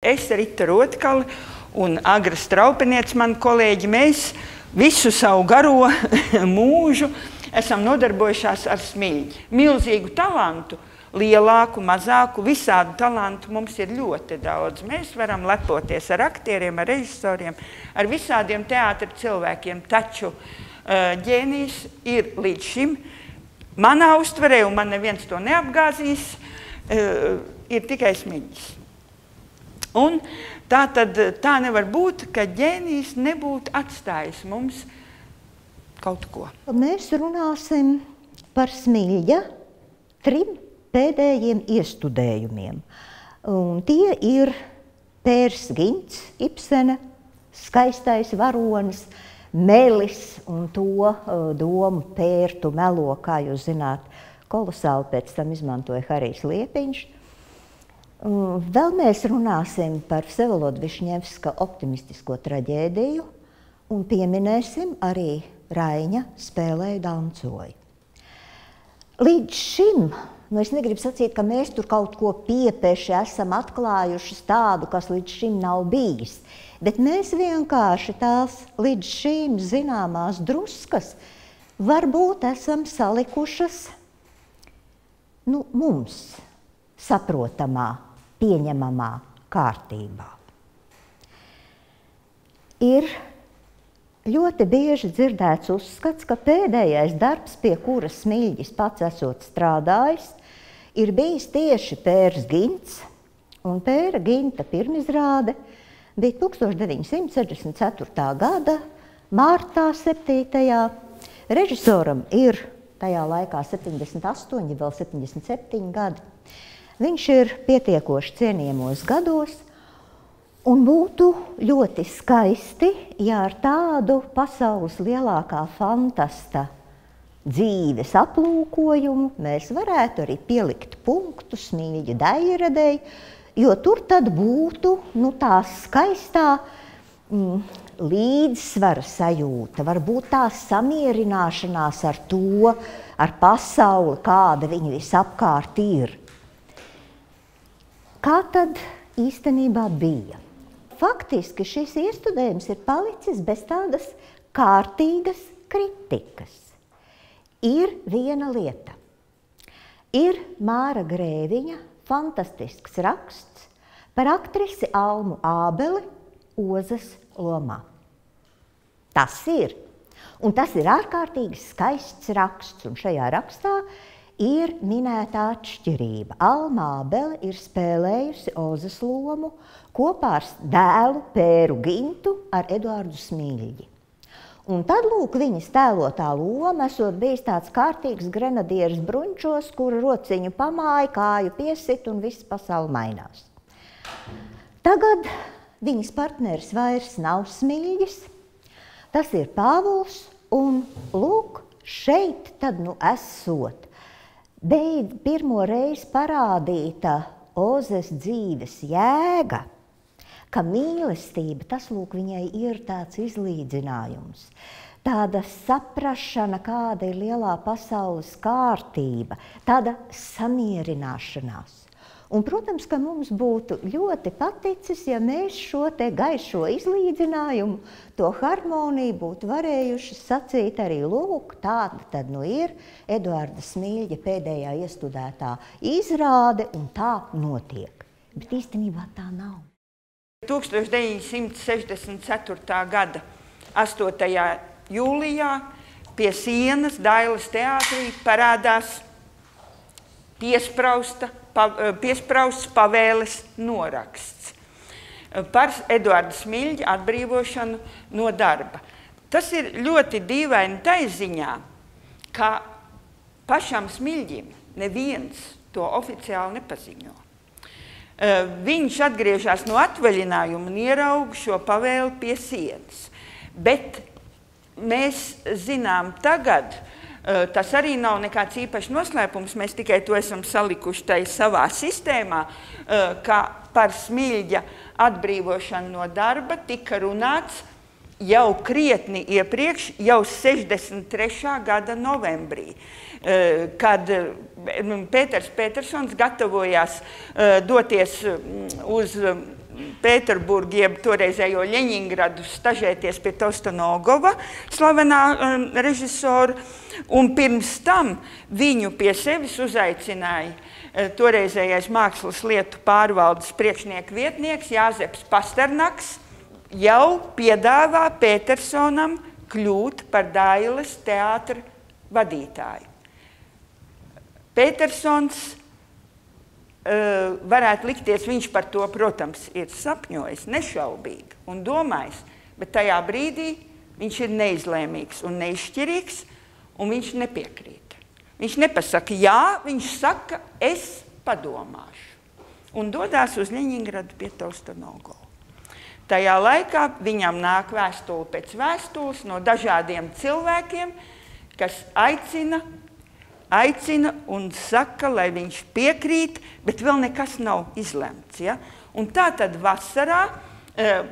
Es, Rita Rotkale un Agra Straupeniec, mani kolēģi, mēs visu savu garo mūžu esam nodarbojušās ar smilģi. Milzīgu talantu, lielāku, mazāku, visādu talantu mums ir ļoti daudz. Mēs varam lepoties ar aktieriem, ar režisoriem, ar visādiem teātra cilvēkiem, taču ģēnijs ir līdz šim manā uztverē, un man neviens to neapgāzīs, ir tikai smilģis. Un tā nevar būt, ka ģēnijs nebūtu atstājis mums kaut ko. Mēs runāsim par smilģa 3 pēdējiem iestudējumiem. Un tie ir Pērs Gints, Ibsena, Skaistais varonis, Melis un to domu Pērtu melo, kā jūs zināt, kolosāli pēc tam izmantoja Harijs Liepiņš. Vēl mēs runāsim par Vsevolod Višņevska optimistisko traģēdiju un pieminēsim arī Raiņa Spēlēju dancoju. Līdz šim, es negribu sacīt, ka mēs tur kaut ko piepeši esam atklājuši tādu, kas līdz šim nav bijis, bet mēs vienkārši tās līdz šim zināmās druskas varbūt esam salikušas mums saprotamā, pieņemamā kārtībā. Ir ļoti bieži dzirdēts uzskats, ka pēdējais darbs, pie kura smilģis pats esot strādājis, ir bijis tieši Pērs Gints, un Pēra Ginta pirmizrāde bija 1964. gada martā 7. Režisoram ir tajā laikā 78, vēl 77 gadi. Viņš ir pietiekoši cienījamos gados, un būtu ļoti skaisti, ja ar tādu pasaules lielākā fantasta dzīves aplūkojumu mēs varētu arī pielikt punktu smilģa Dairadei, jo tur tad būtu tā skaistā līdzsvara sajūta, varbūt tā samierināšanās ar to, ar pasauli, kāda viņa visapkārt ir. Kā tad īstenībā bija? Faktiski šis iestudējums ir palicis bez tādas kārtīgas kritikas. Ir viena lieta. Ir Māra Grēviņa fantastisks raksts par aktrisi Almu Ābeli Ozas lomā. Tas ir. Un tas ir ārkārtīgi skaists raksts, un šajā rakstā ir minēta atšķirība. Alma Ābele ir spēlējusi Ozas lomu kopā ar dēlu Pēru Gintu ar Eduardu Smilģi. Un tad, lūk, viņas tēlotā loma esot bijis tāds kārtīgs grenadieris bruņčos, kura rociņu pamāja, kāju piesit un viss pasauli mainās. Tagad viņas partneris vairs nav Smilģis, tas ir Pāvuls, un lūk, šeit tad esot pirmo reizi parādīta Ozas dzīves jēga, ka mīlestība, tas lūk viņai ir tāds izlīdzinājums, tāda saprašana, kāda ir lielā pasaules kārtība, tāda samierināšanās. Un, protams, ka mums būtu ļoti paticis, ja mēs šo te gaišo izlīdzinājumu, to harmoniju būtu varējuši sacīt arī, lūk, tāda tad ir Eduarda Smilģa pēdējā iestudētā izrāde, un tā notiek. Bet īstenībā tā nav. 1964. gada 8. jūlijā pie sienas Dailes teātrī parādās piesprausts pavēles noraksts par Eduarda Smilģa atbrīvošanu no darba. Tas ir ļoti dīvaini tai ziņā, ka pašam Smilģim neviens to oficiāli nepaziņo. Viņš atgriežas no atvaļinājuma un ieraug šo pavēli pie sienas. Bet mēs zinām tagad, tas arī nav nekāds īpašs noslēpums, mēs tikai to esam salikuši tai savā sistēmā, ka par Smilģa atbrīvošanu no darba tika runāts jau krietni iepriekš, jau 63. gada novembrī, kad Pēters Petersons gatavojās doties uz Pēterburgu, jeb toreizējo Ļeņingradu, stažēties pie Tostonogova, slavenā režisora, un pirms tam viņu pie sevis uzaicināja toreizējais mākslas lietu pārvaldes priekšnieku vietnieks Jāzeps Pasternaks, jau piedāvā Petersonam kļūt par Dailes teātra vadītāju. Petersons varētu likties, viņš par to, protams, ir sapņojis, nešaubīgi un domājis, bet tajā brīdī viņš ir neizlēmīgs un neizšķirīgs, un viņš nepiekrīt. Viņš nepasaka jā, viņš saka, es padomāšu, un dodās uz Ļeņingradu pie Tostonogovu. Tajā laikā viņam nāk vēstule pēc vēstules no dažādiem cilvēkiem, kas aicina un saka, lai viņš piekrīt, bet vēl nekas nav izlemts. Ja? Un tā tad vasarā,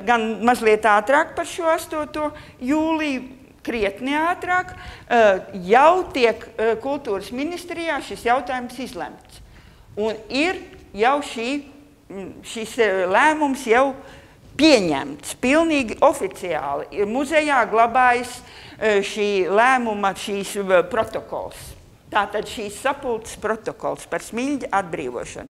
gan mazliet ātrāk par šo 8. jūliju, krietni ātrāk, jau tiek kultūras ministrijā šis jautājums izlemts. Un ir jau šis lēmums jau pieņemts, pilnīgi oficiāli. Muzejā glabājas šī lēmuma, šīs protokols. Tātad šīs sapulces protokols par Smiļģa atbrīvošanu.